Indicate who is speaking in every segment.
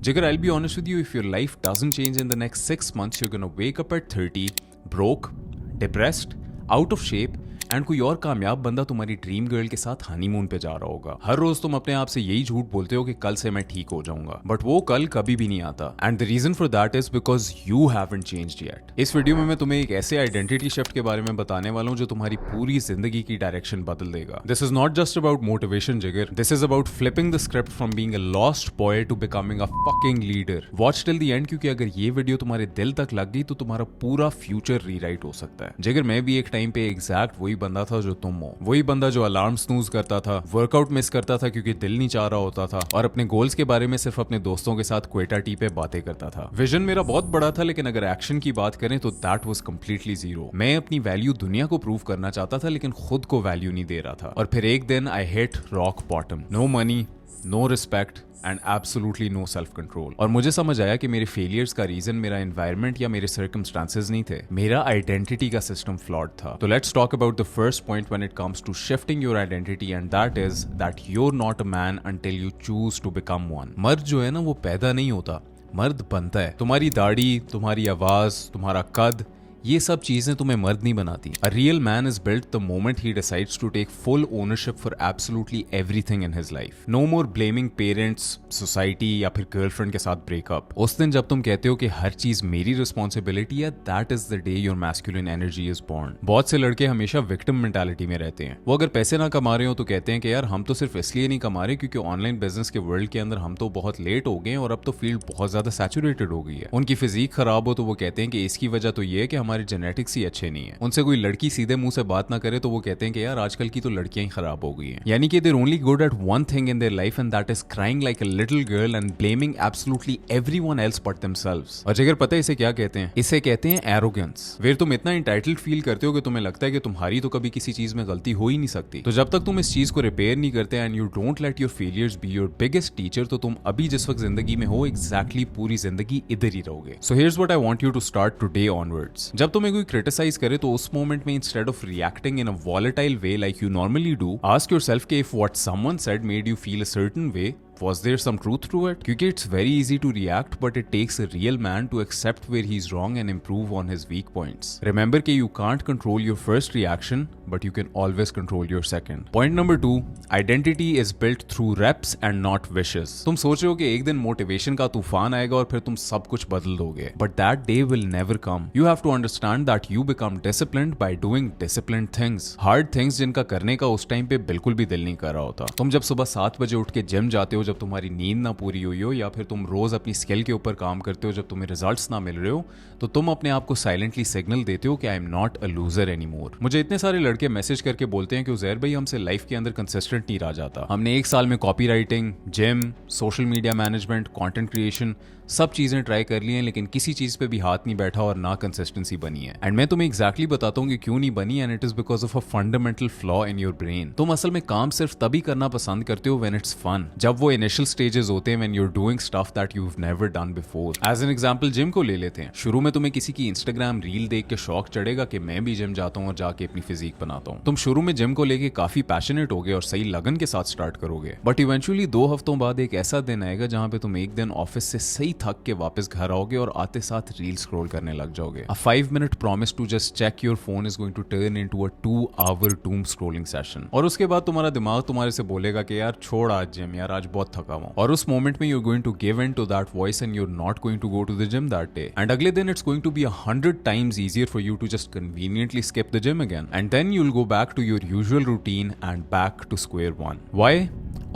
Speaker 1: Jigar, I'll be honest with you, if your life doesn't change in the next 6 months, you're gonna wake up at 30, broke, depressed, out of shape, and कोई और कामयाब बंदा तुम्हारी dream girl के साथ honeymoon पे जा रहा होगा। हर रोज तुम अपने आप से यही झूठ बोलते हो कि कल से मैं ठीक हो जाऊंगा, बट वो कल कभी भी नहीं आता। And the reason for that is because you haven't changed yet. इस वीडियो में मैं तुम्हें एक ऐसे आइडेंटिटी शिफ्ट के बारे में बताने वाला हूं जो तुम्हारी पूरी जिंदगी की डायरेक्शन बदल देगा। This is not just about motivation जिगर, this is about flipping the script from being a lost boy to becoming a fucking leader. Watch till the end, क्योंकि अगर ये वीडियो तुम्हारे दिल तक लग गई तो तुम्हारा पूरा फ्यूचर रीराइट हो सकता है। जिगर, मैं भी एक टाइम पे एग्जैक्ट वही बंदा था जो तुम हो, वही बंदा जो अलार्म स्नूज करता था, वर्कआउट मिस करता था क्योंकि दिल नहीं चाह रहा होता था, और अपने गोल्स के बारे में सिर्फ अपने दोस्तों के साथ क्वेटा टी पे बातें करता था। विजन मेरा बहुत बड़ा था, लेकिन अगर एक्शन की बात करें तो दैट वाज कंप्लीटली जीरो। मैं अपनी वैल्यू दुनिया को प्रूव करना चाहता था, लेकिन खुद को वैल्यू नहीं दे रहा था। और फिर एक दिन I hit rock bottom. No money, no respect and absolutely no self control. और मुझे समझ आया कि मेरे फेलियर्स का रीजन मेरा एनवायरनमेंट या मेरे सर्कमस्टांसेस नहीं थे, मेरा आइडेंटिटी का सिस्टम फ्लॉड था। तो let's talk about the first point when it comes to shifting your identity, and that is that you're not a man until you choose to become one. मर्द जो है ना, वो पैदा नहीं होता, मर्द बनता है। तुम्हारी दाढ़ी, तुम्हारी आवाज, तुम्हारा कद, ये सब चीजें तुम्हें मर्द नहीं बनाती। A real man is built the moment he decides to take full ownership for absolutely everything in his life. No more blaming parents, society या फिर गर्लफ्रेंड के साथ ब्रेकअप। उस दिन जब तुम कहते हो कि हर चीज मेरी रिस्पॉन्सिबिलिटी है, that is the day your masculine energy is born. बहुत से लड़के हमेशा विक्टिम मेंटालिटी में रहते हैं। वो अगर पैसे ना कमा रहे हो तो कहते हैं कि यार हम तो सिर्फ इसलिए नहीं कमा रहे क्योंकि ऑनलाइन बिजनेस के वर्ल्ड के अंदर हम तो बहुत लेट हो गए और अब तो फील्ड बहुत ज्यादा सैचुरेटेड हो गई है। उनकी फिजिक खराब हो तो वो कहते हैं कि इसकी वजह तो ये है कि हमारे जेनेटिक्स ही अच्छे नहीं है। उनसे कोई लड़की सीधे मुंह से बात ना करे तो वो कहते हैं कि यार आजकल की तो लड़कियां ही खराब हो गई हैं। यानी कि they're only good at one thing in their life, and that is crying like a little girl and blaming absolutely everyone else but themselves. और जिगर, पता है इसे क्या कहते हैं? इसे कहते हैं एरोगेंस। फिर तुम इतना इंटाइटल्ड फील करते हो कि तुम्हें लगता है कि तुम्हारी तो कभी किसी चीज में गलती हो ही नहीं सकती। तो जब तक तुम इस चीज को रिपेयर नहीं करते and you don't let your failures be your biggest teacher, तो तुम अभी जिस वक्त जिंदगी में हो एग्जैक्टली पूरी जिंदगी इधर ही रहोगे। So here's what I want you to start today onwards. जब तुम्हें कोई क्रिटिसाइज करे तो उस मोमेंट में instead of reacting in a volatile way like you normally do, ask yourself कि if what someone said made you feel a certain way, was there some truth to it? क्योंकि it's very easy to react, but it takes a real man to accept where he's wrong and improve on his weak points. Remember कि you can't control your first reaction, but you can always control your second. Point number 2, identity is built through reps and not wishes. तुम सोच रहे हो कि एक दिन motivation का तूफान आएगा और फिर तुम सब कुछ बदल दोगे, but that day will never come. You have to understand that you become disciplined by doing disciplined things. Hard things जिनका करने का उस टाइम पे बिल्कुल भी दिल नहीं कर रहा होता। तुम जब सुबह 7 बजे उठ के जिम जाते हो, जब तुम्हारी नींद ना पूरी हुई हो, या फिर तुम रोज अपनी स्किल के ऊपर काम करते हो जब तुम्हें रिजल्ट्स ना मिल रहे हो, तो तुम अपने आप को साइलेंटली सिग्नल देते हो कि I am not a loser any more. मुझे इतने सारे लड़के मैसेज करके बोलते हैं कि उजैर भाई हमसे लाइफ के अंदर कंसिस्टेंट नहीं रहा जाता। हमने 1 साल में copy writing, gym, social media management, content creation, सब चीजें ट्राई कर ली हैं, लेकिन किसी चीज पे भी हाथ नहीं बैठा और ना कंसिस्टेंसी बनी है। एंड मैं तुम्हें एग्जैक्टली बताता हूँ कि क्यों नहीं बनी, and it is because of a fundamental flaw in your brain. तुम असल में काम सिर्फ तभी करना पसंद करते हो व्हेन इट्स फन, जब वो इनिशियल स्टेजेस होते हैं when you are doing stuff that you have never done before. As an example gym को ले लेते हैं। शुरू में तुम्हें किसी की इंस्टाग्राम रील देख के शौक चढ़ेगा कि मैं भी जिम जाता हूँ और जाके अपनी फिजिक बनाता हूँ। तुम शुरू में जिम को लेके काफी पैशनेट होगे और सही लगन के साथ स्टार्ट करोगे, बट इवेंचुअली 2 हफ्तों बाद एक ऐसा दिन आएगा जहां पे तुम एक दिन ऑफिस से सही थक के वापस घर आओगे और आते साथ रील स्क्रॉल करने लग जाओगे। A 5-minute promise to just check your phone is going to turn into a 2-hour doom scrolling session. और उसके बाद तुम्हारा दिमाग तुम्हारे से बोलेगा कि यार छोड़ आज जिम, यार आज बहुत थका हूं। और उस मोमेंट में you're going to give in to that voice and you're not going to go to the gym that day. And अगले दिन it's going to be 100 times easier for you to just conveniently skip the gym again. And then you'll go back to your usual routine and back to square one. Why?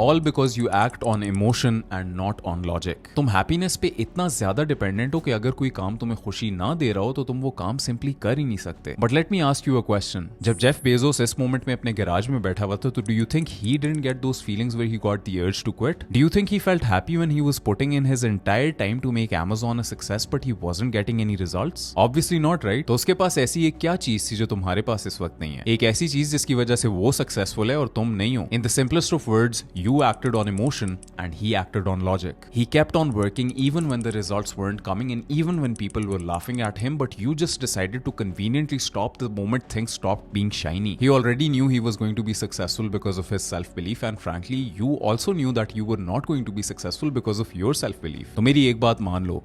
Speaker 1: All because you act on emotion and not on logic. तुम happiness पे इतना ज्यादा dependent हो कि अगर कोई काम तुम्हें खुशी ना दे रहा हो तो तुम वो काम सिंपली कर ही नहीं सकते। But let me ask you a question. जब जेफ बेजोस इस मोमेंट में अपने गैराज में बैठा हुआ था, तो do you think he didn't get those feelings where he got the urge to quit? Do you think he felt happy when he was putting in his entire time to make Amazon a success but he wasn't getting any results? Obviously not, right? तो उसके पास ऐसी एक क्या चीज थी जो तुम्हारे पास इस वक्त नहीं है? एक ऐसी चीज जिसकी वजह से वो सक्सेसफुल है और तुम नहीं हो। In the simplest of words, you acted on emotion and he acted on logic. He kept on working even when the results weren't coming and even when people were laughing at him, but you just decided to conveniently stop the moment things stopped being shiny. He already knew he was going to be successful because of his self-belief, and frankly, you also knew that you were not going to be successful because of your self-belief. तो मेरी एक बात मान लो,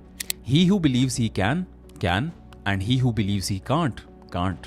Speaker 1: he who believes he can, and he who believes he can't.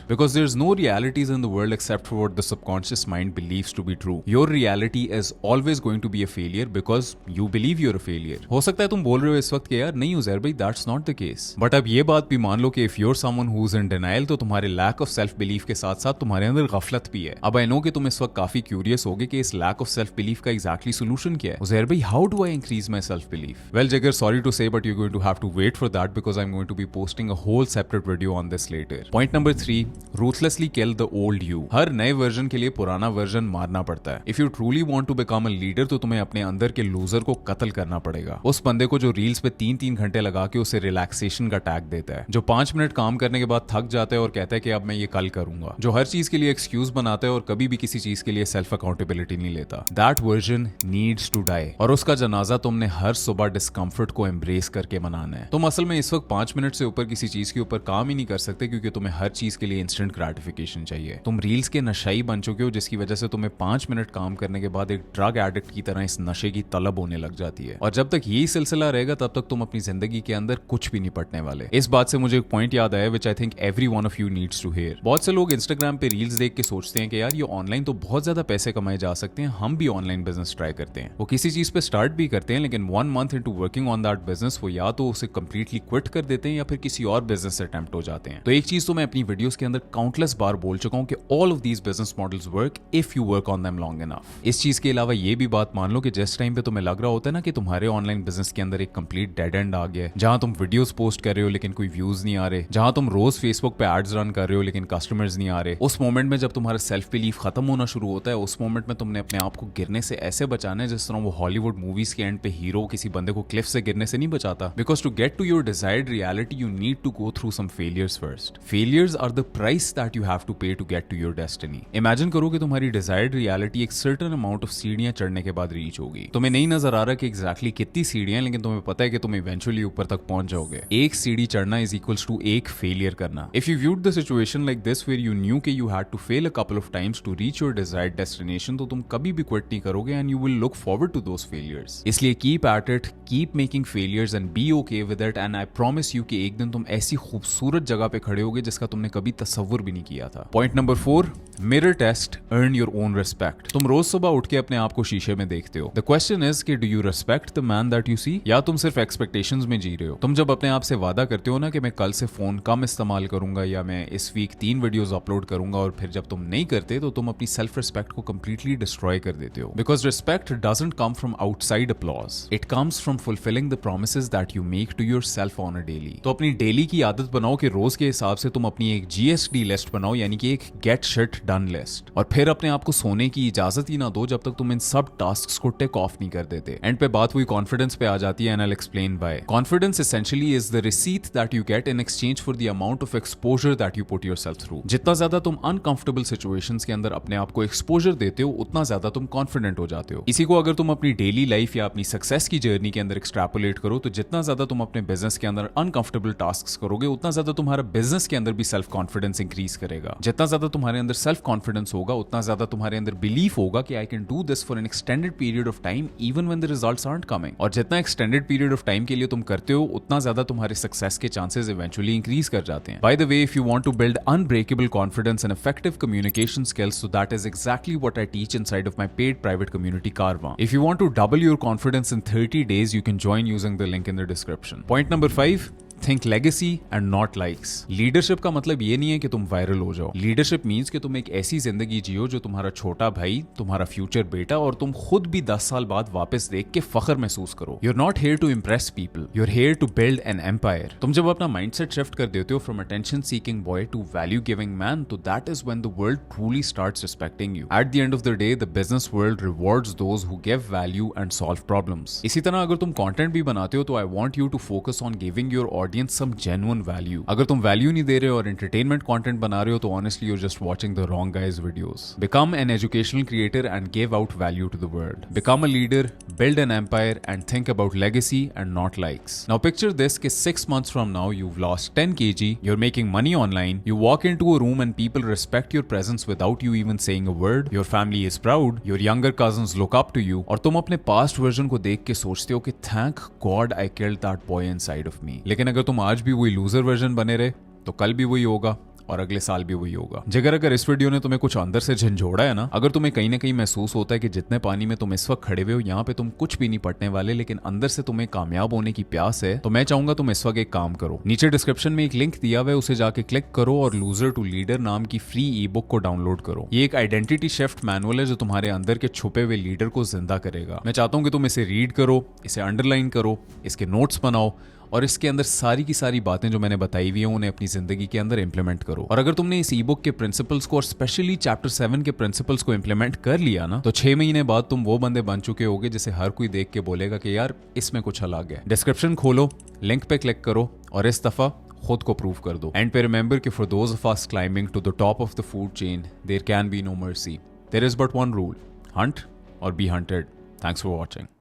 Speaker 1: Because there's no realities in the world except for what the subconscious mind believes to be true. Your reality is always going to be a failure because you believe you're a failure. हो सकता है तुम बोल रहे हो इस वक्त कि यार नहीं उज़ैर भाई, that's not the case. But अब ये बात भी मान लो कि if you're someone who's in denial, तो तुम्हारे lack of self belief के साथ साथ तुम्हारे अंदर गफलत भी है. अब I know कि तुम इस वक्त काफी क्यूरियस होगे कि इस lack of self belief का exactly solution क्या है. उज़ैर भाई, how do I increase my self belief? Well, Jigar, sorry to say, but you're going to have to wait for that because I'm going to be posting a whole separate video on this later. Point number 3, ruthlessly kill the old you. हर नए version के लिए पुराना version मारना पड़ता है. If you truly want to become a leader, तो तुम्हें अपने अंदर के लूजर को कत्ल करना पड़ेगा. उस बंदे को जो रील्स पे 3-3 घंटे लगा के उसे रिलैक्सेशन का टैग देता है, जो 5 मिनट काम करने के बाद थक जाता है और कहता है कि अब मैं ये कल करूंगा, जो हर चीज के लिए एक्सक्यूज बनाता है और कभी भी किसी चीज के लिए सेल्फ अकाउंटेबिलिटी नहीं लेता. That version needs to die. और उसका जनाजा तुमने हर सुबह डिस्कम्फर्ट को एम्ब्रेस करके मनाना है. तुम असल में इस वक्त 5 मिनट से ऊपर किसी चीज के ऊपर काम ही नहीं कर सकते क्योंकि तुम्हें हर चीज के लिए इंस्टेंट ग्रेटिफिकेशन चाहिए. तुम रील्स के नशाई बन चुके हो जिसकी वजह से तुम्हें 5 मिनट काम करने के बाद एक ड्रग एडिक्ट की तरह इस नशे की तलब होने लग जाती है. और जब तक यही सिलसिला रहेगा तब तक तुम अपनी जिंदगी के अंदर कुछ भी नहीं पटने वाले. इस बात से मुझे एक पॉइंट याद आया which I think every one of you needs to hear. बहुत से लोग इंस्टाग्राम पे रील्स देख के सोचते हैं कि यार ये ऑनलाइन तो बहुत ज्यादा पैसे कमाए जा सकते हैं, हम भी ऑनलाइन बिजनेस ट्राई करते हैं. वो किसी चीज पे स्टार्ट भी करते हैं लेकिन 1 month into working on that business वो या तो उसे कंप्लीटली क्विट कर देते हैं या फिर किसी और बिजनेस से अटेम्प्ट हो जाते हैं. तो एक चीज तो मैं अपनी वीडियोस के अंदर काउंटलेस बार बोल चुका हूं कि all of these business models work if you work on them long enough. इस चीज के अलावा ये भी बात मान लो कि जिस टाइम पे तुम्हें लग रहा होता है ना कि तुम्हारे ऑनलाइन बिजनेस के अंदर एक कंप्लीट डेड एंड आ गया है, जहां तुम वीडियोस पोस्ट कर रहे हो लेकिन कोई व्यूज नहीं आ रहे, जहां तुम रोज फेसबुक पे एड्स रन कर रहे हो लेकिन कस्टमर्स नहीं आ रहे, उस मोमेंट में जब तुम्हारा सेल्फ बिलीफ खत्म होना शुरू होता है, उस मोमेंट में तुमने अपने आप को गिरने से ऐसे बचाना है जिस तरह वो हॉलीवुड मूवीज के एंड पे हीरो किसी बंदे को क्लिफ से गिरने से नहीं बचाता. Because to get to your desired reality you need to go through some failures first. Failures are the price that you have to pay to get to your destiny. Imagine करो कि तुम्हारी desired reality एक certain amount of सीढ़ियां चढ़ने के बाद reach होगी. तुम्हें नहीं नजर आ रहा कि एग्जैक्टली कितनी सीढ़ियां, लेकिन तुम्हें पता है कि तुम इवेंचुअली ऊपर तक पहुंच जाओगे. एक सीढ़ी चढ़ना इज इक्वल्स टू एक फेलियर करना. If you viewed the situation like this where you knew कि you had to fail a couple of times to reach your desired destination, तो तुम कभी भी क्विट नहीं करोगे and you will look forward to those failures. इसलिए keep at it, keep making failures and be okay with it, and I promise you कि एक दिन तुम ऐसी खूबसूरत जगह पे खड़े होगे जिसका तुमने कभी तसव्वुर भी नहीं किया था. Point number 4, mirror test, earn your own respect. तुम रोज सुबह उठ के अपने आप को शीशे में देखते हो. द क्वेश्चन इज कि do you respect the man that you see, या तुम सिर्फ एक्सपेक्टेशंस में जी रहे हो. तुम जब अपने आप से वादा करते हो ना कि मैं कल से फोन कम इस्तेमाल करूंगा या मैं इस वीक 3 वीडियोस अपलोड करूंगा, और फिर जब तुम नहीं करते तो तुम अपनी सेल्फ रिस्पेक्ट को कंप्लीटली डिस्ट्रॉय कर देते हो. Because respect doesn't come from outside applause, it comes from fulfilling the promises that you make to yourself on a daily. तो अपनी डेली की आदत बनाओ कि रोज के हिसाब से तुम अपनी एक GSD लिस्ट बनाओ, यानी कि एक गेट शिट डन लिस्ट, और फिर अपने आप को सोने की इजाजत ही ना दो जब तक तुम इन सब टास्क्स को टिक ऑफ नहीं कर देते. एंड पे बात हुई कॉन्फिडेंस पे आ जाती है, and I will explain why. Confidence essentially is the receipt that you get in exchange for the amount of exposure that you put yourself through. जितना ज्यादा तुम अनकंफर्टेबल सिचुएशंस के अंदर अपने आप को एक्सपोजर देते हो, उतना ज्यादा तुम कॉन्फिडेंट हो जाते हो. इसी को अगर तुम अपनी डेली लाइफ या अपनी सक्सेस की जर्नी के अंदर एक्सट्रैपोलेट करो, तो जितना ज्यादा तुम अपने बिजनेस के अंदर अनकंफर्टेबल टास्क्स करोगे, उतना ज्यादा तुम्हारा बिजनेस के अंदर भी सेल्फ कॉन्फिडेंस इंक्रीज करेगा. जितना ज्यादा तुम्हारे अंदर सेल्फ कॉन्फिडेंस होगा, उतना ज्यादा तुम्हारे अंदर बिलीफ होगा कि I can do this for an extended period of time even when the results aren't coming. और जितना एक्सटेंडेड पीरियड ऑफ टाइम के लिए तुम करते हो, उतना ज्यादा तुम्हारे सक्सेस के चांसेस इवेंचुअली इंक्रीज कर जाते हैं. By the way, if you want to build unbreakable confidence and effective communication skills, so that is exactly what I teach inside of my paid private community Carvaan. If you want to double your confidence in 30 days, you can join using the link in the description. Point number 5, think legacy and not likes. Leadership का मतलब ये नहीं है कि तुम viral हो जाओ. Leadership means कि तुम एक ऐसी जिंदगी जियो जो तुम्हारा छोटा भाई, तुम्हारा फ्यूचर बेटा और तुम खुद भी 10 साल बाद वापस देख के फख्र महसूस करो. You are not here to impress people, you are here to build an empire. तुम जब अपना माइंडसेट शिफ्ट कर देते हो from attention seeking boy to value giving man, तो that is when the world truly starts respecting you. At the end of the day, the business world rewards those who give value and solve problems. इसी तरह अगर तुम content भी बनाते हो, तो आई want you to focus on giving your audience some genuine value. अगर तुम value नहीं दे रहे हो और entertainment content बना रहे हो तो honestly you're just watching the wrong guys' videos. Become an educational creator and give out value to the world. Become a leader, build an empire and think about legacy and not likes. Now picture this कि 6 months from now you've lost 10 kg, you're making money online, you walk into a room and people respect your presence without you even saying a word, your family is proud, your younger cousins look up to you और तुम अपने past version को देख के सोचते हो कि thank God I killed that boy inside of me. लेकिन अगर तुम आज भी वही loser version बने रहे तो कल भी वही होगा और अगले साल भी वही होगा। जिगर अगर इस वीडियो ने तुम्हें कुछ अंदर से झंझोड़ा है ना, अगर तुम्हें कहीं ना कहीं महसूस होता है कि जितने पानी में तुम इस वक्त खड़े हुए हो यहाँ पे तुम कुछ भी नहीं पटने वाले, लेकिन अंदर से तुम्हें कामयाब होने की प्यास है, तो मैं चाहूंगा तुम इस वक्त एक काम करो। नीचे डिस्क्रिप्शन में एक लिंक दिया हुआ है, उसे जाके क्लिक करो और लूजर टू लीडर नाम की फ्री ई बुक को डाउनलोड करो। ये एक आइडेंटिटी शिफ्ट मैनुअल है जो तुम्हारे अंदर के छुपे हुए लीडर को जिंदा करेगा। मैं चाहता हूं कि तुम इसे रीड करो, इसे अंडरलाइन करो, इसके नोट्स बनाओ और इसके अंदर सारी की सारी बातें जो मैंने बताई हुई हैं उन्हें अपनी जिंदगी के अंदर इंप्लीमेंट करो। और अगर तुमने इस ई बुक के प्रिंसिपल्स को और स्पेशली चैप्टर 7 के प्रिंसिपल्स को इंप्लीमेंट कर लिया ना, तो 6 महीने बाद तुम वो बंदे बन चुके होगे जिसे हर कोई देख के बोलेगा कि यार इसमें कुछ अलग है। डिस्क्रिप्शन खोलो, लिंक पे क्लिक करो और इस दफा खुद को प्रूव कर दो। एंड पे रिमेंबर कि for those of us climbing to the top of the food chain there can be no mercy. There is but one rule, hunt or be hunted. Thanks for watching.